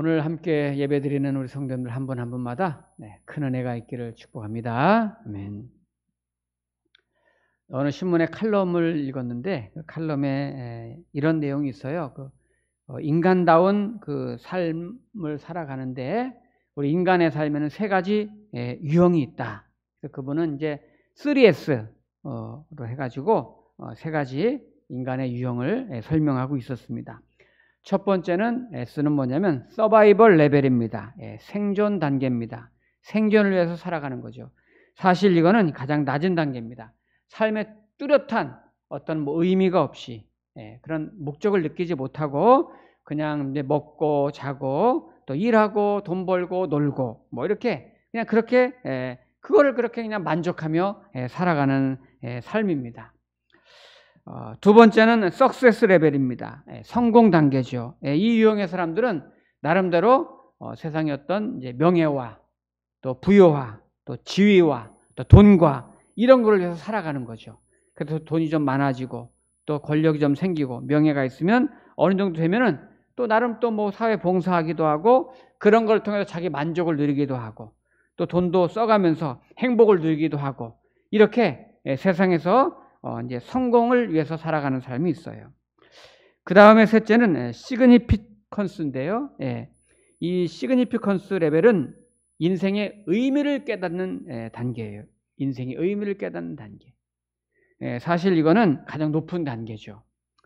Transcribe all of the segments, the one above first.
오늘 함께 예배드리는 우리 성도님들 한 분 한 분마다 큰 은혜가 있기를 축복합니다. 아멘. 어느 신문의 칼럼을 읽었는데 그 칼럼에 이런 내용이 있어요. 인간다운 그 삶을 살아가는데 우리 인간의 삶에는 세 가지 유형이 있다. 그래서 그분은 이제 3S로 해가지고 세 가지 인간의 유형을 설명하고 있었습니다. 첫 번째는 S는 뭐냐면 서바이벌 레벨입니다. 생존 단계입니다. 생존을 위해서 살아가는 거죠. 사실 이거는 가장 낮은 단계입니다. 삶에 뚜렷한 어떤 의미가 없이 그런 목적을 느끼지 못하고 그냥 이제 먹고 자고 또 일하고 돈 벌고 놀고 이렇게 그냥 그렇게 그거를 그렇게 그냥 만족하며 살아가는 삶입니다. 두 번째는 석세스 레벨입니다. 성공 단계죠. 이 유형의 사람들은 나름대로 세상의 어떤 이제 명예와 또 부여와 또 지위와 또 돈과 이런 거를 위해서 살아가는 거죠. 그래서 돈이 좀 많아지고 또 권력이 좀 생기고 명예가 있으면 어느 정도 되면은 또 나름 또 사회 봉사하기도 하고 그런 걸 통해서 자기 만족을 누리기도 하고 또 돈도 써가면서 행복을 누리기도 하고 이렇게 세상에서 이제 성공을 위해서 살아가는 삶이 있어요. 그 다음에 셋째는 시그니피컨스인데요. 이 시그니피컨스 레벨은 인생의 의미를 깨닫는 단계예요. 인생의 의미를 깨닫는 단계. 사실 이거는 가장 높은 단계죠.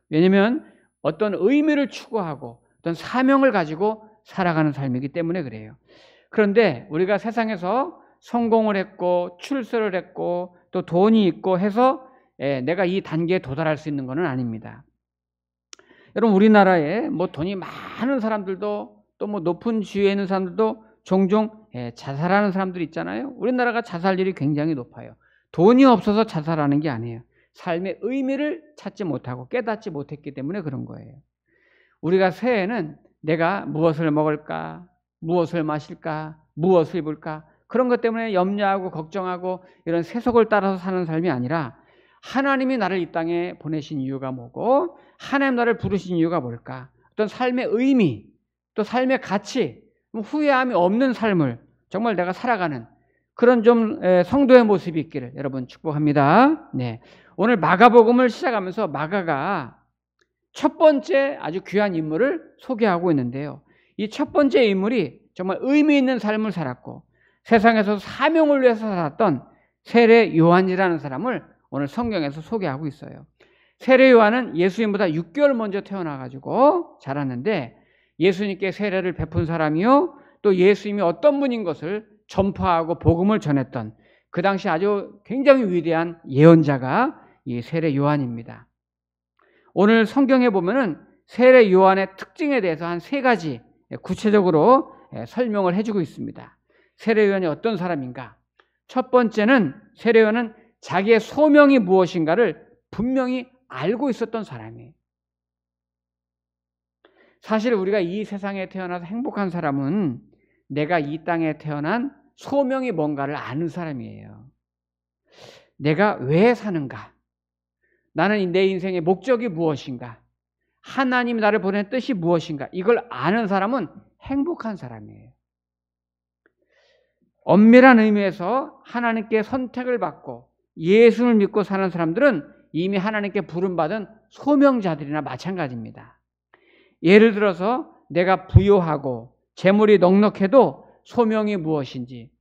왜냐하면 어떤 의미를 추구하고 어떤 사명을 가지고 살아가는 삶이기 때문에 그래요. 그런데 우리가 세상에서 성공을 했고 출세를 했고 또 돈이 있고 해서 내가 이 단계에 도달할 수 있는 것은 아닙니다. 여러분 우리나라에 돈이 많은 사람들도 또 높은 지위에 있는 사람들도 종종 자살하는 사람들이 있잖아요. 우리나라가 자살률이 굉장히 높아요. 돈이 없어서 자살하는 게 아니에요. 삶의 의미를 찾지 못하고 깨닫지 못했기 때문에 그런 거예요. 우리가 새해에는 내가 무엇을 먹을까, 무엇을 마실까, 무엇을 입을까 그런 것 때문에 염려하고 걱정하고 이런 세속을 따라서 사는 삶이 아니라 하나님이 나를 이 땅에 보내신 이유가 뭐고 하나님 나를 부르신 이유가 뭘까? 어떤 삶의 의미, 또 삶의 가치, 후회함이 없는 삶을 정말 내가 살아가는 그런 좀 성도의 모습이 있기를 여러분 축복합니다. 오늘 마가복음을 시작하면서 마가가 첫 번째 아주 귀한 인물을 소개하고 있는데요. 이 첫 번째 인물이 정말 의미 있는 삶을 살았고 세상에서 사명을 위해서 살았던 세례 요한이라는 사람을 오늘 성경에서 소개하고 있어요. 세례 요한은 예수님보다 6개월 먼저 태어나가지고 자랐는데 예수님께 세례를 베푼 사람이요 또 예수님이 어떤 분인 것을 전파하고 복음을 전했던 그 당시 아주 굉장히 위대한 예언자가 이 세례 요한입니다. 오늘 성경에 보면은 세례 요한의 특징에 대해서 한 세 가지 구체적으로 설명을 해주고 있습니다. 세례 요한이 어떤 사람인가? 첫 번째는 세례 요한은 자기의 소명이 무엇인가를 분명히 알고 있었던 사람이에요. 사실 우리가 이 세상에 태어나서 행복한 사람은 내가 이 땅에 태어난 소명이 뭔가를 아는 사람이에요. 내가 왜 사는가? 나는 내 인생의 목적이 무엇인가? 하나님이 나를 보낸 뜻이 무엇인가? 이걸 아는 사람은 행복한 사람이에요. 엄밀한 의미에서 하나님께 선택을 받고 예수를 믿고 사는 사람들은 이미 하나님께 부름받은 소명자들이나 마찬가지입니다. 예를 들어서 내가 부유하고 재물이 넉넉해도 소명이 무엇인지,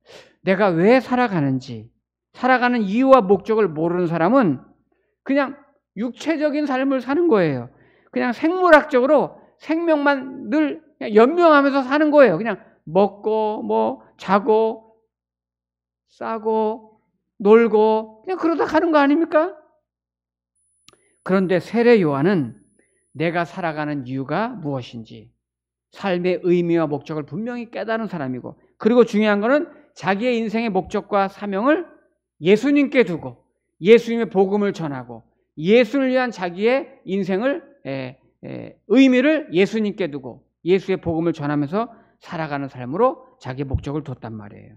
내가 왜 살아가는지, 살아가는 이유와 목적을 모르는 사람은 그냥 육체적인 삶을 사는 거예요. 그냥 생물학적으로 생명만 늘 연명하면서 사는 거예요. 그냥 먹고 자고 싸고 놀고 그냥 그러다 가는 거 아닙니까? 그런데 세례 요한은 내가 살아가는 이유가 무엇인지 삶의 의미와 목적을 분명히 깨달은 사람이고 그리고 중요한 거는 자기의 인생의 목적과 사명을 예수님께 두고 예수님의 복음을 전하고 예수를 위한 자기의 인생을 의미를 예수님께 두고 예수의 복음을 전하면서 살아가는 삶으로 자기의 목적을 뒀단 말이에요.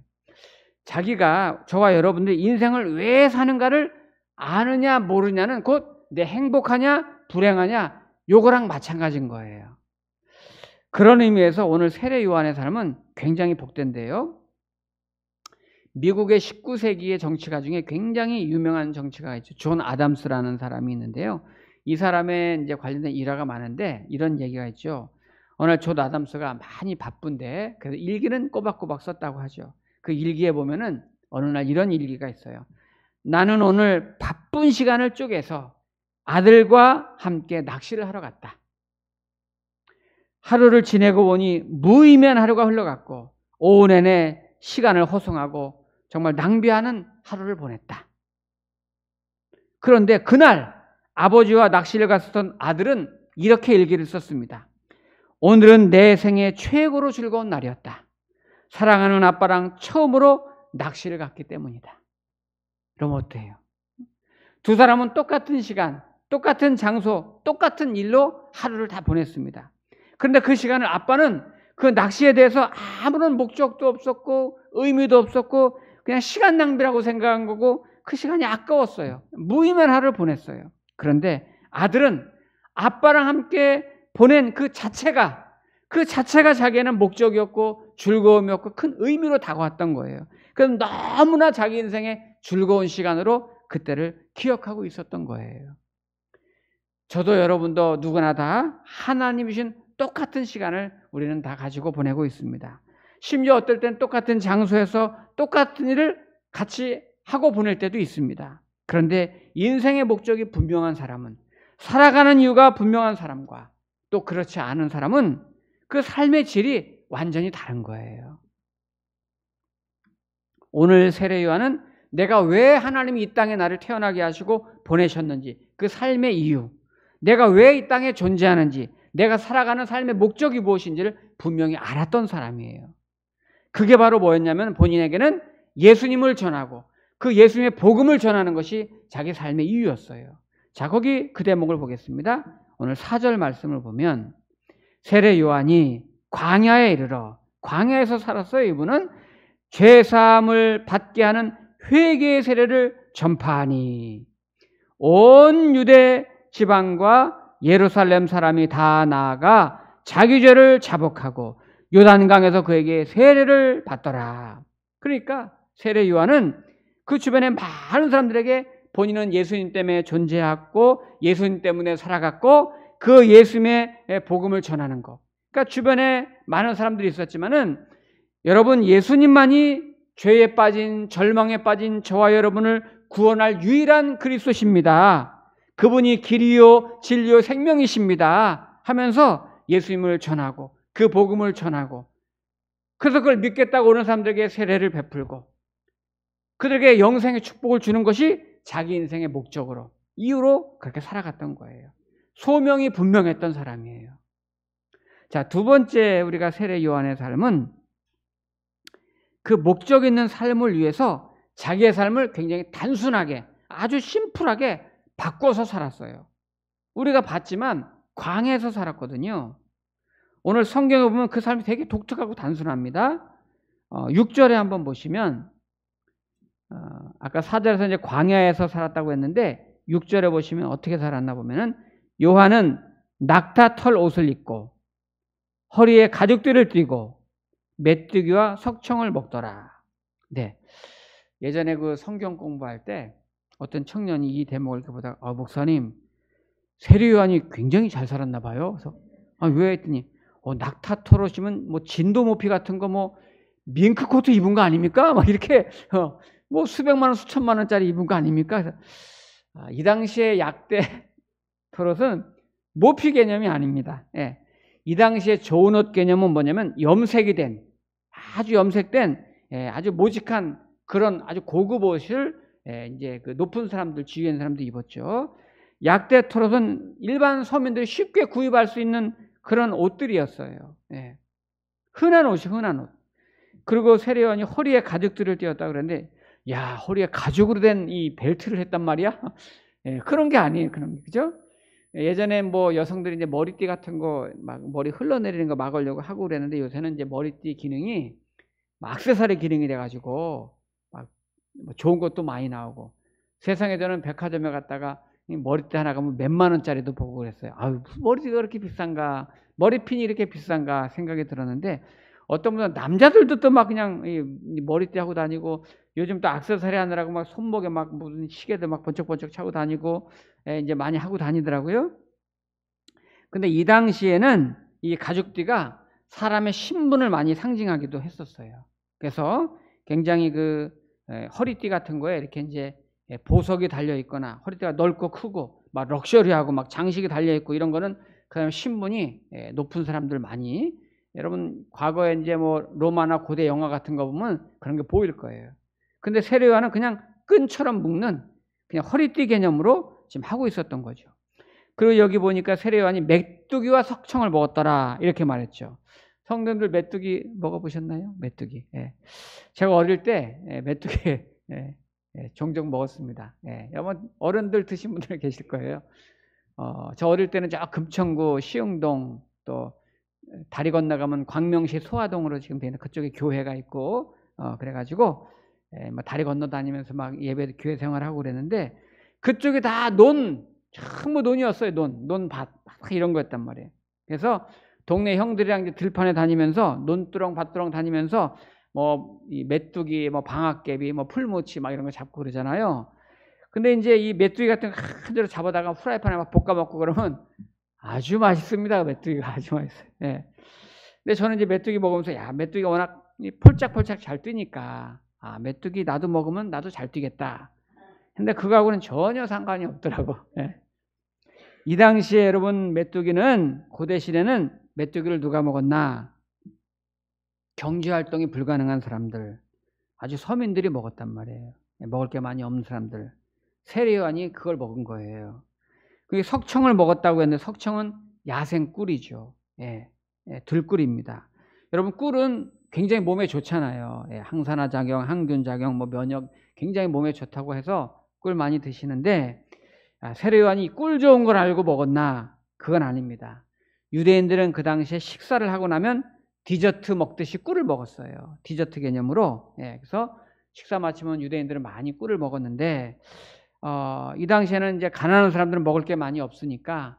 자기가 저와 여러분들이 인생을 왜 사는가를 아느냐 모르냐는 곧 내 행복하냐 불행하냐 요거랑 마찬가지인 거예요. 그런 의미에서 오늘 세례 요한의 삶은 굉장히 복된데요. 미국의 19세기의 정치가 중에 굉장히 유명한 정치가가 있죠. 존 아담스라는 사람이 있는데요. 이 사람의 이제 관련된 일화가 많은데 이런 얘기가 있죠. 오늘 존 아담스가 많이 바쁜데 그래서 일기는 꼬박꼬박 썼다고 하죠. 그 일기에 보면은 어느 날 이런 일기가 있어요. 나는 오늘 바쁜 시간을 쪼개서 아들과 함께 낚시를 하러 갔다. 하루를 지내고 보니 무의미한 하루가 흘러갔고 오후 내내 시간을 허송하고 정말 낭비하는 하루를 보냈다. 그런데 그날 아버지와 낚시를 갔었던 아들은 이렇게 일기를 썼습니다. 오늘은 내 생애 최고로 즐거운 날이었다. 사랑하는 아빠랑 처음으로 낚시를 갔기 때문이다. 그럼 어때요? 두 사람은 똑같은 시간, 똑같은 장소, 똑같은 일로 하루를 다 보냈습니다. 그런데 그 시간을 아빠는 그 낚시에 대해서 아무런 목적도 없었고 의미도 없었고 그냥 시간 낭비라고 생각한 거고 그 시간이 아까웠어요. 무의미한 하루를 보냈어요. 그런데 아들은 아빠랑 함께 보낸 그 자체가 자기에는 목적이었고 즐거움이었고 큰 의미로 다가왔던 거예요. 그럼 너무나 자기 인생의 즐거운 시간으로 그때를 기억하고 있었던 거예요. 저도 여러분도 누구나 다 하나님이신 똑같은 시간을 우리는 다 가지고 보내고 있습니다. 심지어 어떨 땐 똑같은 장소에서 똑같은 일을 같이 하고 보낼 때도 있습니다. 그런데 인생의 목적이 분명한 사람은, 살아가는 이유가 분명한 사람과 또 그렇지 않은 사람은 그 삶의 질이 완전히 다른 거예요. 오늘 세례 요한은 내가 왜 하나님이 이 땅에 나를 태어나게 하시고 보내셨는지, 그 삶의 이유, 내가 왜 이 땅에 존재하는지, 내가 살아가는 삶의 목적이 무엇인지를 분명히 알았던 사람이에요. 그게 바로 뭐였냐면 본인에게는 예수님을 전하고 그 예수님의 복음을 전하는 것이 자기 삶의 이유였어요. 자, 거기 그 대목을 보겠습니다. 오늘 4절 말씀을 보면 세례 요한이 광야에 이르러, 광야에서 살았어요. 이분은 죄사함을 받게 하는 회개의 세례를 전파하니 온 유대 지방과 예루살렘 사람이 다 나아가 자기 죄를 자복하고 요단강에서 그에게 세례를 받더라. 그러니까 세례 요한은 그 주변에 많은 사람들에게 본인은 예수님 때문에 존재했고 예수님 때문에 살아갔고 그 예수님의 복음을 전하는 것. 그러니까 주변에 많은 사람들이 있었지만은 여러분, 예수님만이 죄에 빠진, 절망에 빠진 저와 여러분을 구원할 유일한 그리스도십니다. 그분이 길이요 진리요 생명이십니다 하면서 예수님을 전하고 그 복음을 전하고, 그래서 그걸 믿겠다고 오는 사람들에게 세례를 베풀고 그들에게 영생의 축복을 주는 것이 자기 인생의 목적으로, 이유로 그렇게 살아갔던 거예요. 소명이 분명했던 사람이에요. 자, 두 번째 우리가 세례 요한의 삶은 그 목적 있는 삶을 위해서 자기의 삶을 굉장히 단순하게, 아주 심플하게 바꿔서 살았어요. 우리가 봤지만 광야에서 살았거든요. 오늘 성경에 보면 그 삶이 되게 독특하고 단순합니다. 6절에 한번 보시면 아까 4절에서 이제 광야에서 살았다고 했는데 6절에 보시면 어떻게 살았나 보면은 요한은 낙타 털 옷을 입고 허리에 가죽띠를 띠고 메뚜기와 석청을 먹더라. 네. 예전에 그 성경 공부할 때 어떤 청년이 이 대목을 이렇게 보다가 목사님, 세례 요한이 굉장히 잘 살았나 봐요. 그래서 왜 했더니 낙타 털 옷이면 뭐 진도 모피 같은 거 뭐 밍크 코트 입은 거 아닙니까? 막 이렇게 뭐 수백만 원, 수천만 원짜리 입은 거 아닙니까? 그래서 이 당시에 약대 털 옷은 모피 개념이 아닙니다. 예. 이 당시에 좋은 옷 개념은 뭐냐면 염색이 된, 아주 염색된, 아주 모직한 그런 아주 고급 옷을 이제 그 높은 사람들, 지위에 있는 사람들이 입었죠. 약대 털옷은 일반 서민들이 쉽게 구입할 수 있는 그런 옷들이었어요. 예. 흔한 옷이 흔한 옷. 그리고 세례 요한이 허리에 가죽들을 띄었다 그랬는데, 야, 허리에 가죽으로 된 이 벨트를 했단 말이야? 예, 그런 게 아니에요. 그런 게, 그죠? 예전에 뭐 여성들이 이제 머리띠 같은 거 막 머리 흘러내리는 거 막으려고 하고 그랬는데 요새는 이제 머리띠 기능이 액세서리 기능이 돼가지고 막 좋은 것도 많이 나오고, 세상에 저는 백화점에 갔다가 머리띠 하나가 뭐 몇만 원짜리도 보고 그랬어요. 아유, 머리띠가 그렇게 비싼가, 머리핀이 이렇게 비싼가 생각이 들었는데, 어떤 분은 남자들도 또 막 그냥 이 머리띠 하고 다니고, 요즘 또 액세서리 하느라고 막 손목에 막 무슨 시계도 막 번쩍번쩍 차고 다니고, 이제 많이 하고 다니더라고요. 근데 이 당시에는 이 가죽띠가 사람의 신분을 많이 상징하기도 했었어요. 그래서 굉장히 그 허리띠 같은 거에 이렇게 이제 보석이 달려 있거나 허리띠가 넓고 크고 막 럭셔리하고 막 장식이 달려 있고 이런 거는 그다음에 신분이 높은 사람들 많이, 여러분 과거에 이제 뭐 로마나 고대 영화 같은 거 보면 그런 게 보일 거예요. 근데 세례요한은 그냥 끈처럼 묶는 그냥 허리띠 개념으로 지금 하고 있었던 거죠. 그리고 여기 보니까 세례요한이 메뚜기와 석청을 먹었더라 이렇게 말했죠. 성도님들 메뚜기 먹어보셨나요? 메뚜기. 예. 제가 어릴 때 메뚜기 종종 먹었습니다. 여러분 어른들 드신 분들 계실 거예요. 저 어릴 때는 저 금천구 시흥동 또 다리 건너가면 광명시 소화동으로 지금 되는 그쪽에 교회가 있고 그래가지고 뭐 다리 건너 다니면서 막 예배 교회 생활하고 그랬는데 그쪽이 다 전부 논이었어요. 논밭 이런 거였단 말이에요. 그래서 동네 형들이랑 이제 들판에 다니면서 논두렁 밭두렁 다니면서 뭐 이 메뚜기, 뭐 방앗개비, 뭐 풀무치 막 이런 거 잡고 그러잖아요. 근데 이제 이 메뚜기 같은 거 한 대로 잡아다가 프라이팬에 막 볶아 먹고 그러면 아주 맛있습니다. 메뚜기가 아주 맛있어요. 예. 근데 저는 이제 메뚜기 먹으면서 야, 메뚜기가 워낙 폴짝폴짝 잘 뛰니까 아, 메뚜기 나도 먹으면 나도 잘 뛰겠다. 근데 그거하고는 전혀 상관이 없더라고. 예. 이 당시에 여러분 메뚜기는 고대 시대는 메뚜기를 누가 먹었나? 경제활동이 불가능한 사람들, 아주 서민들이 먹었단 말이에요. 먹을 게 많이 없는 사람들. 세례요한이 그걸 먹은 거예요. 그게 석청을 먹었다고 했는데 석청은 야생 꿀이죠. 들꿀입니다. 여러분 꿀은 굉장히 몸에 좋잖아요. 항산화 작용, 항균 작용, 뭐 면역 굉장히 몸에 좋다고 해서 꿀 많이 드시는데 세례요한이 꿀 좋은 걸 알고 먹었나? 그건 아닙니다. 유대인들은 그 당시에 식사를 하고 나면 디저트 먹듯이 꿀을 먹었어요. 디저트 개념으로. 그래서 식사 마치면 유대인들은 많이 꿀을 먹었는데 이 당시에는 이제 가난한 사람들은 먹을 게 많이 없으니까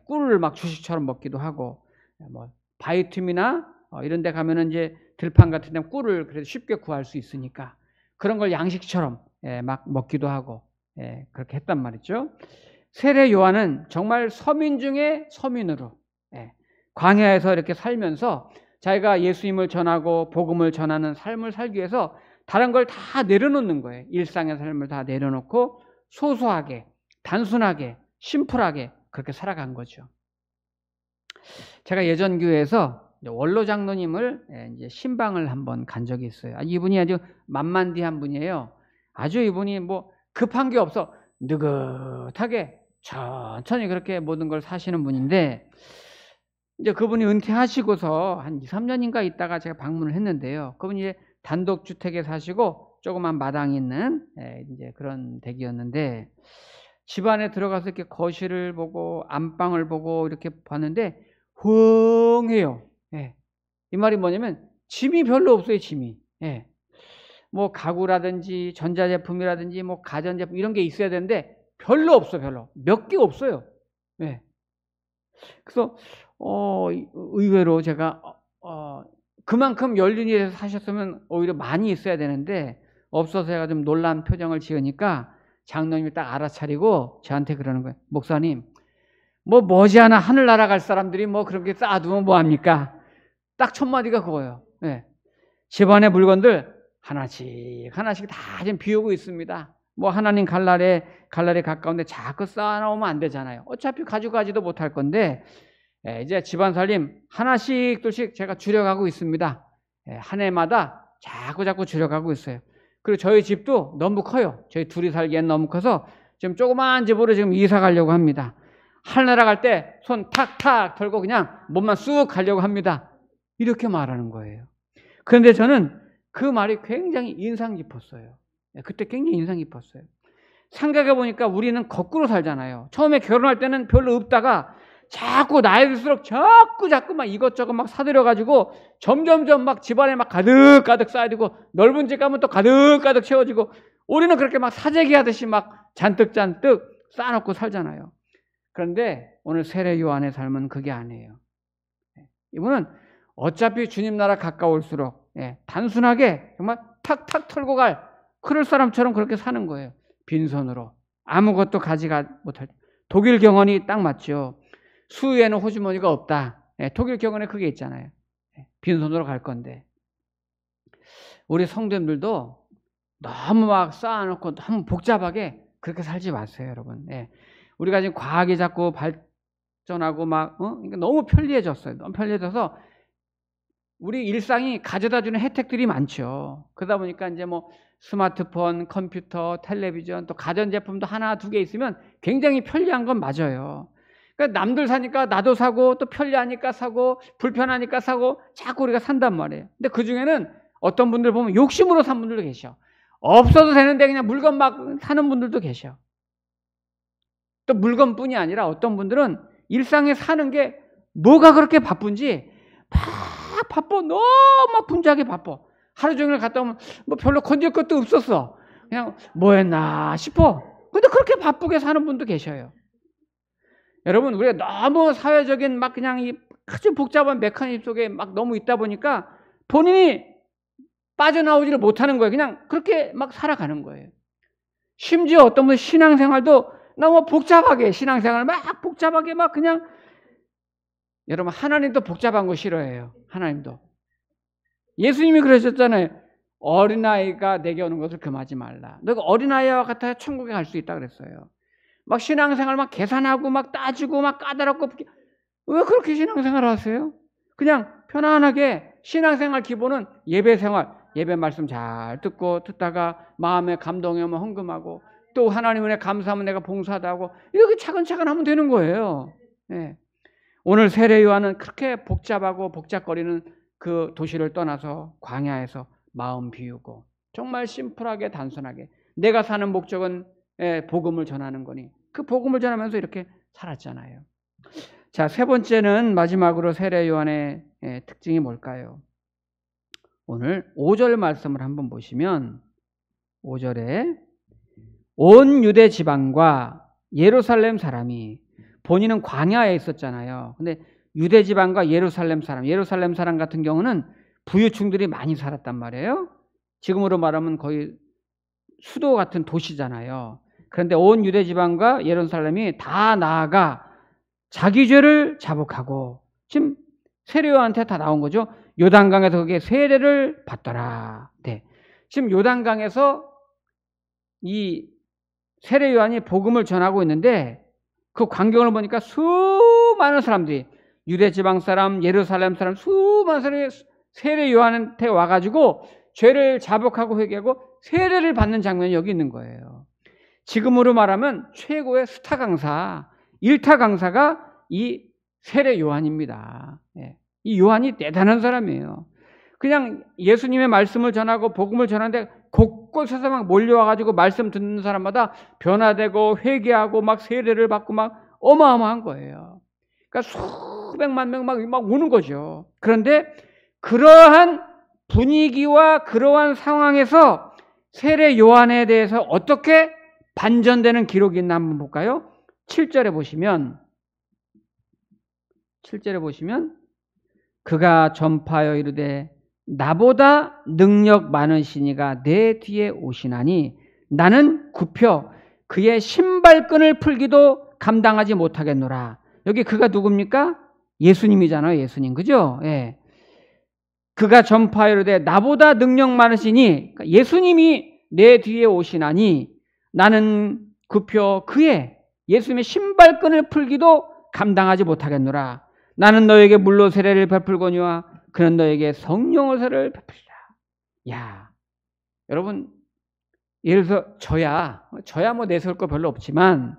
꿀을 막 주식처럼 먹기도 하고 뭐 바이툼이나 이런 데 가면은 이제 들판 같은 데 꿀을 그래도 쉽게 구할 수 있으니까 그런 걸 양식처럼 막 먹기도 하고 그렇게 했단 말이죠. 세례 요한은 정말 서민 중에 서민으로 광야에서 이렇게 살면서 자기가 예수님을 전하고 복음을 전하는 삶을 살기 위해서 다른 걸 다 내려놓는 거예요. 일상의 삶을 다 내려놓고 소소하게, 단순하게, 심플하게 그렇게 살아간 거죠. 제가 예전 교회에서 원로 장로님을 이제 신방을 한번 간 적이 있어요. 이분이 아주 만만디한 분이에요. 아주 이분이 뭐 급한 게 없어 느긋하게 천천히 그렇게 모든 걸 사시는 분인데 이제 그분이 은퇴하시고서 한 2, 3년인가 있다가 제가 방문을 했는데요. 그분이 이제 단독주택에 사시고 조그만 마당이 있는 이제 그런 댁이었는데 집안에 들어가서 이렇게 거실을 보고 안방을 보고 이렇게 봤는데 흥해요. 이 말이 뭐냐면 짐이 별로 없어요. 짐이. 뭐 가구라든지 전자제품이라든지 뭐 가전제품 이런 게 있어야 되는데 별로 없어. 별로. 몇 개 없어요. 그래서 의외로 제가 그만큼 연륜이 돼서 사셨으면 오히려 많이 있어야 되는데 없어서 제가 좀 놀란 표정을 지으니까 장로님이 딱 알아차리고 저한테 그러는 거예요. 목사님, 뭐 머지않아 하늘 날아갈 사람들이 뭐 그렇게 쌓아두면 뭐합니까? 딱 첫 마디가 그거예요. 집안의 물건들 하나씩 다 지금 비우고 있습니다. 뭐 하나님 갈날에 가까운데 자꾸 쌓아놓으면 안 되잖아요. 어차피 가져가지도 못할 건데 이제 집안 살림 하나씩 둘씩 제가 줄여가고 있습니다. 한 해마다 자꾸 줄여가고 있어요. 그리고 저희 집도 너무 커요. 저희 둘이 살기엔 너무 커서 지금 조그만 집으로 지금 이사 가려고 합니다. 하늘나라 갈 때 손 탁탁 털고 그냥 몸만 쑥 가려고 합니다. 이렇게 말하는 거예요. 그런데 저는 그 말이 굉장히 인상 깊었어요. 그때 굉장히 인상 깊었어요. 생각해 보니까 우리는 거꾸로 살잖아요. 처음에 결혼할 때는 별로 없다가 자꾸 나이 들수록 자꾸 막 이것저것 막 사들여가지고 점점점 막 집안에 막 가득가득 쌓여지고 넓은 집 가면 또 가득가득 채워지고 우리는 그렇게 막 사재기 하듯이 막 잔뜩 쌓아놓고 살잖아요. 그런데 오늘 세례 요한의 삶은 그게 아니에요. 이분은 어차피 주님 나라 가까울수록 단순하게 정말 탁탁 털고 갈 그럴 사람처럼 그렇게 사는 거예요. 빈손으로 아무것도 가지가 못할 때. 독일 경언이 딱 맞죠. 수에는 호주머니가 없다. 독일 경언에 그게 있잖아요. 빈손으로 갈 건데 우리 성도님들도 너무 막 쌓아놓고 너무 복잡하게 그렇게 살지 마세요, 여러분. 우리가 지금 과학이 자꾸 발전하고 막 그러니까 너무 편리해졌어요. 너무 편리해져서 우리 일상이 가져다주는 혜택들이 많죠. 그러다 보니까 이제 뭐 스마트폰, 컴퓨터, 텔레비전, 또 가전제품도 하나, 두 개 있으면 굉장히 편리한 건 맞아요. 그러니까 남들 사니까 나도 사고, 또 편리하니까 사고, 불편하니까 사고, 자꾸 우리가 산단 말이에요. 근데 그 중에는 어떤 분들 보면 욕심으로 산 분들도 계셔. 없어도 되는데 그냥 물건 막 사는 분들도 계셔. 또 물건뿐이 아니라 어떤 분들은 일상에 사는 게 뭐가 그렇게 바쁜지 막 바빠. 너무 막 분주하게 바빠. 하루 종일 갔다 오면 뭐 별로 건질 것도 없었어. 그냥 뭐 했나 싶어. 근데 그렇게 바쁘게 사는 분도 계셔요. 여러분, 우리가 너무 사회적인 막 그냥 이 아주 복잡한 메커니즘 속에 막 너무 있다 보니까 본인이 빠져나오지를 못하는 거예요. 그냥 그렇게 막 살아가는 거예요. 심지어 어떤 분은 신앙생활도 너무 복잡하게 신앙생활을 막 복잡하게 막 그냥 여러분 하나님도 복잡한 거 싫어해요. 하나님도. 예수님이 그러셨잖아요. 어린아이가 내게 오는 것을 금하지 말라. 너가 어린아이와 같아야 천국에 갈 수 있다 그랬어요. 막 신앙생활 막 계산하고 막 따지고 막 까다롭고 왜 그렇게 신앙생활을 하세요? 그냥 편안하게 신앙생활 기본은 예배생활. 예배 말씀 잘 듣다가 마음에 감동이 오면 헌금하고 또 하나님 은혜 감사하면 내가 봉사도 하고 이렇게 차근차근 하면 되는 거예요. 오늘 세례 요한은 그렇게 복잡하고 복잡거리는 그 도시를 떠나서 광야에서 마음 비우고 정말 심플하게 단순하게 내가 사는 목적은 복음을 전하는 거니 그 복음을 전하면서 이렇게 살았잖아요. 자, 세 번째는 마지막으로 세례 요한의 특징이 뭘까요? 오늘 5절 말씀을 한번 보시면 5절에 온 유대 지방과 예루살렘 사람이 본인은 광야에 있었잖아요. 근데 유대 지방과 예루살렘 사람 같은 경우는 부유층들이 많이 살았단 말이에요. 지금으로 말하면 거의 수도 같은 도시잖아요. 그런데 온 유대 지방과 예루살렘이 다 나아가 자기 죄를 자복하고 지금 세례 요한한테 다 나온 거죠. 요단강에서 그게 세례를 받더라. 지금 요단강에서 이 세례 요한이 복음을 전하고 있는데 그 광경을 보니까 수많은 사람들이 유대 지방 사람, 예루살렘 사람 수많은 사람이 세례 요한한테 와가지고 죄를 자복하고 회개하고 세례를 받는 장면이 여기 있는 거예요. 지금으로 말하면 최고의 스타 강사, 일타 강사가 이 세례 요한입니다. 이 요한이 대단한 사람이에요. 그냥 예수님의 말씀을 전하고 복음을 전하는데 곳곳에서 막 몰려와가지고 말씀 듣는 사람마다 변화되고 회개하고 막 세례를 받고 막 어마어마한 거예요. 그러니까 수백만 명 막 오는 거죠. 그런데 그러한 분위기와 그러한 상황에서 세례 요한에 대해서 어떻게 반전되는 기록이 있나 한번 볼까요? 7절에 보시면 그가 전파하여 이르되 나보다 능력 많으신 이가 내 뒤에 오시나니 나는 굽혀 그의 신발끈을 풀기도 감당하지 못하겠노라. 여기 그가 누굽니까? 예수님이잖아요. 예수님. 그죠? 그가 전파하여 이르되 나보다 능력 많으시니 그러니까 예수님이 내 뒤에 오시나니 나는 굽혀 그의 예수님의 신발끈을 풀기도 감당하지 못하겠노라. 나는 너에게 물로 세례를 베풀거니와 그는 너에게 성령의 세례를 베풀리라. 야, 여러분 예를 들어서 저야 뭐 내세울 거 별로 없지만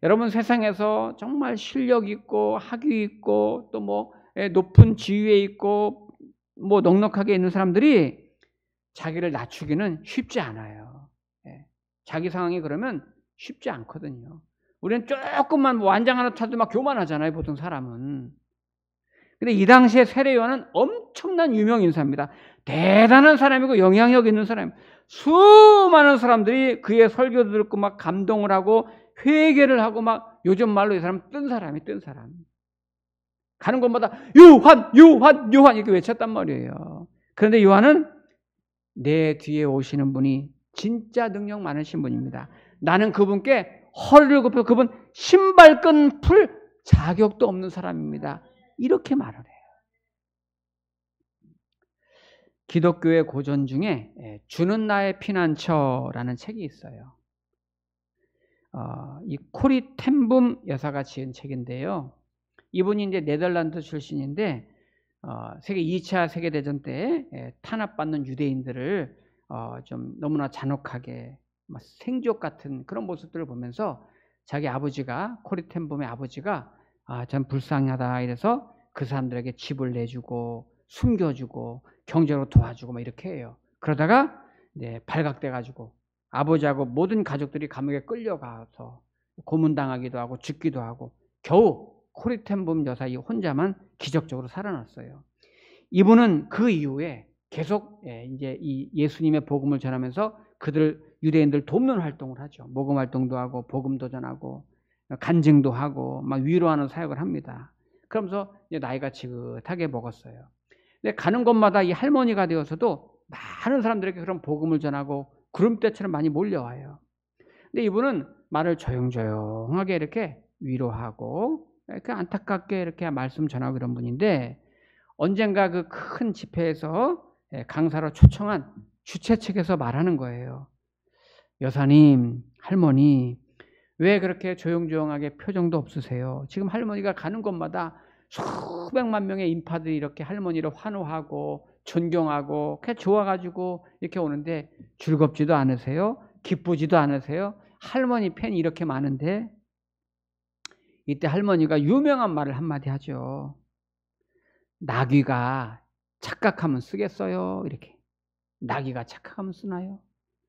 여러분 세상에서 정말 실력 있고 학위 있고 또 뭐 높은 지위에 있고 뭐 넉넉하게 있는 사람들이 자기를 낮추기는 쉽지 않아요. 자기 상황이 그러면 쉽지 않거든요. 우리는 조금만 뭐 완장 하나 타도 막 교만하잖아요. 보통 사람은. 근데 이 당시에 세례 요한은 엄청난 유명 인사입니다. 대단한 사람이고 영향력 있는 사람입니다. 수많은 사람들이 그의 설교를 듣고 막 감동을 하고 회개를 하고 막 요즘 말로 이 사람 뜬 사람. 가는 곳마다 요한, 요한, 요한 이렇게 외쳤단 말이에요. 그런데 요한은 내 뒤에 오시는 분이 진짜 능력 많으신 분입니다. 나는 그분께 허리를 굽혀 그분 신발끈 풀 자격도 없는 사람입니다. 이렇게 말을 해요. 기독교의 고전 중에 주는 나의 피난처라는 책이 있어요. 이 코리 텐붐 여사가 지은 책인데요. 이분이 이제 네덜란드 출신인데 세계 2차 세계대전 때 탄압받는 유대인들을 좀 너무나 잔혹하게 생쥐옥 같은 그런 모습들을 보면서 자기 아버지가 코리 텐붐의 아버지가 전 불쌍하다 이래서 그 사람들에게 집을 내주고 숨겨주고 경제로 도와주고 막 이렇게 해요. 그러다가 발각돼 가지고 아버지하고 모든 가족들이 감옥에 끌려가서 고문당하기도 하고 죽기도 하고 겨우 코리 텐붐 여사 혼자만 기적적으로 살아났어요. 이분은 그 이후에 계속 이제 이 예수님의 복음을 전하면서 그들 유대인들 돕는 활동을 하죠. 복음 활동도 하고 복음도 전하고 간증도 하고 막 위로하는 사역을 합니다. 그러면서 이제 나이가 지긋하게 먹었어요. 근데 가는 곳마다 이 할머니가 되어서도 많은 사람들에게 그런 복음을 전하고 구름대처럼 많이 몰려와요. 근데 이분은 말을 조용조용하게 이렇게 위로하고 이렇게 안타깝게 이렇게 말씀 전하고 이런 분인데 언젠가 그 큰 집회에서 강사로 초청한 주최 측에서 말하는 거예요. 여사님, 할머니 왜 그렇게 조용조용하게 표정도 없으세요? 지금 할머니가 가는 곳마다 수백만 명의 인파들이 이렇게 할머니를 환호하고 존경하고 그렇게 좋아가지고 이렇게 오는데 즐겁지도 않으세요? 기쁘지도 않으세요? 할머니 팬이 이렇게 많은데 이때 할머니가 유명한 말을 한마디 하죠. 나귀가 착각하면 쓰겠어요? 이렇게. 나귀가 착각하면 쓰나요?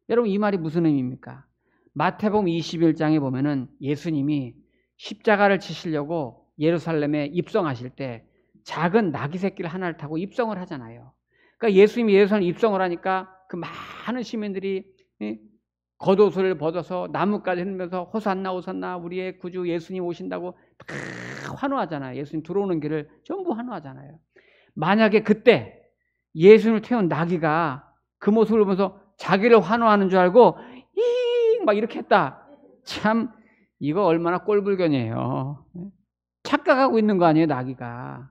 여러분 이 말이 무슨 의미입니까? 마태복음 21장에 보면은 예수님이 십자가를 치시려고 예루살렘에 입성하실 때 작은 나귀 새끼를 하나를 타고 입성을 하잖아요. 그러니까 예수님이 예루살렘에 입성을 하니까 그 많은 시민들이 겉옷을 벗어서 나뭇가지 흔들면서 호산나 호산나 우리의 구주 예수님 오신다고 다 환호하잖아요. 예수님 들어오는 길을 전부 환호하잖아요. 만약에 그때 예수님을 태운 나귀가 그 모습을 보면서 자기를 환호하는 줄 알고 막 이렇게 했다. 참 이거 얼마나 꼴불견이에요. 착각하고 있는 거 아니에요, 나귀가.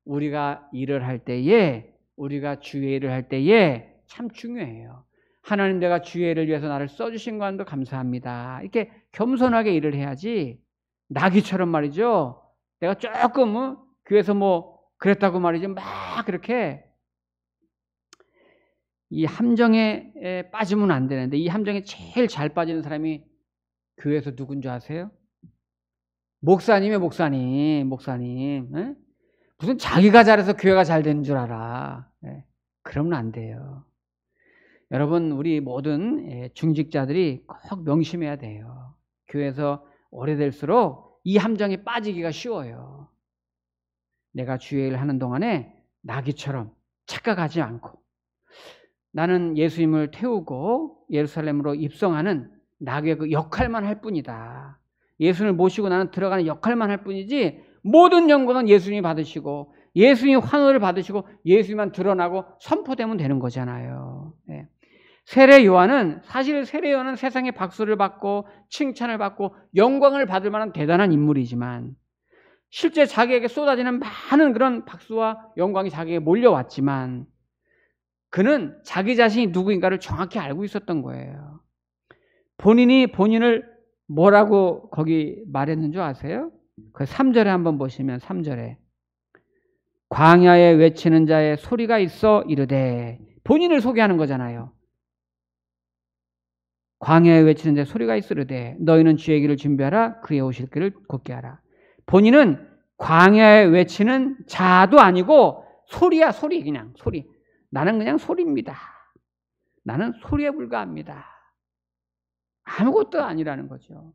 우리가 일을 할 때에 우리가 주의 일을 할 때에 참 중요해요. 하나님 내가 주의 일을 위해서 나를 써주신 것도 감사합니다. 이렇게 겸손하게 일을 해야지 나귀처럼 말이죠. 내가 조금 교회에서 뭐 그랬다고 말이죠. 막 그렇게 이 함정에 빠지면 안 되는데 이 함정에 제일 잘 빠지는 사람이 교회에서 누군지 아세요? 목사님이에요. 목사님. 에? 무슨 자기가 잘해서 교회가 잘 되는 줄 알아. 그러면 안 돼요. 여러분 우리 모든 중직자들이 꼭 명심해야 돼요. 교회에서 오래될수록 이 함정에 빠지기가 쉬워요. 내가 주의 일을 하는 동안에 나귀처럼 착각하지 않고 나는 예수님을 태우고 예루살렘으로 입성하는 나귀의 그 역할만 할 뿐이다. 예수님을 모시고 나는 들어가는 역할만 할 뿐이지 모든 영광은 예수님이 받으시고 예수님이 환호를 받으시고 예수님만 드러나고 선포되면 되는 거잖아요. 세례 요한은 사실 세례 요한은 세상에 박수를 받고 칭찬을 받고 영광을 받을 만한 대단한 인물이지만 실제 자기에게 쏟아지는 많은 그런 박수와 영광이 자기에게 몰려왔지만 그는 자기 자신이 누구인가를 정확히 알고 있었던 거예요. 본인이 본인을 뭐라고 거기 말했는 줄 아세요? 그 3절에 한번 보시면 3절에 광야에 외치는 자의 소리가 있어 이르되 본인을 소개하는 거잖아요. 광야에 외치는 자의 소리가 있어 이르되 너희는 주의 길을 준비하라 그의 오실 길을 곧게 하라. 본인은 광야에 외치는 자도 아니고 소리야 소리 그냥 소리. 나는 그냥 소리입니다. 나는 소리에 불과합니다. 아무것도 아니라는 거죠.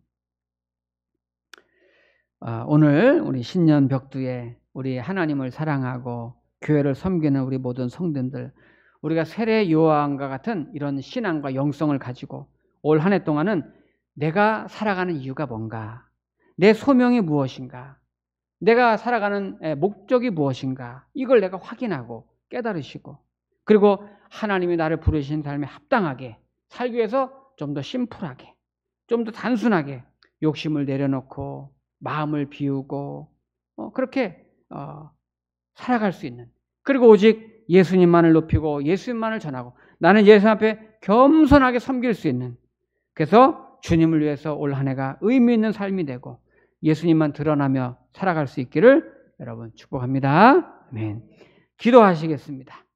오늘 우리 신년 벽두에 우리 하나님을 사랑하고 교회를 섬기는 우리 모든 성도들 우리가 세례 요한과 같은 이런 신앙과 영성을 가지고 올 한 해 동안은 내가 살아가는 이유가 뭔가? 내 소명이 무엇인가? 내가 살아가는 목적이 무엇인가? 이걸 내가 확인하고 깨달으시고, 그리고 하나님이 나를 부르신 삶에 합당하게 살기 위해서 좀 더 심플하게, 좀 더 단순하게 욕심을 내려놓고 마음을 비우고 그렇게 살아갈 수 있는, 그리고 오직 예수님만을 높이고 예수님만을 전하고 나는 예수 앞에 겸손하게 섬길 수 있는, 그래서 주님을 위해서 올 한 해가 의미 있는 삶이 되고 예수님만 드러나며 살아갈 수 있기를 여러분 축복합니다. 아멘. 기도하시겠습니다.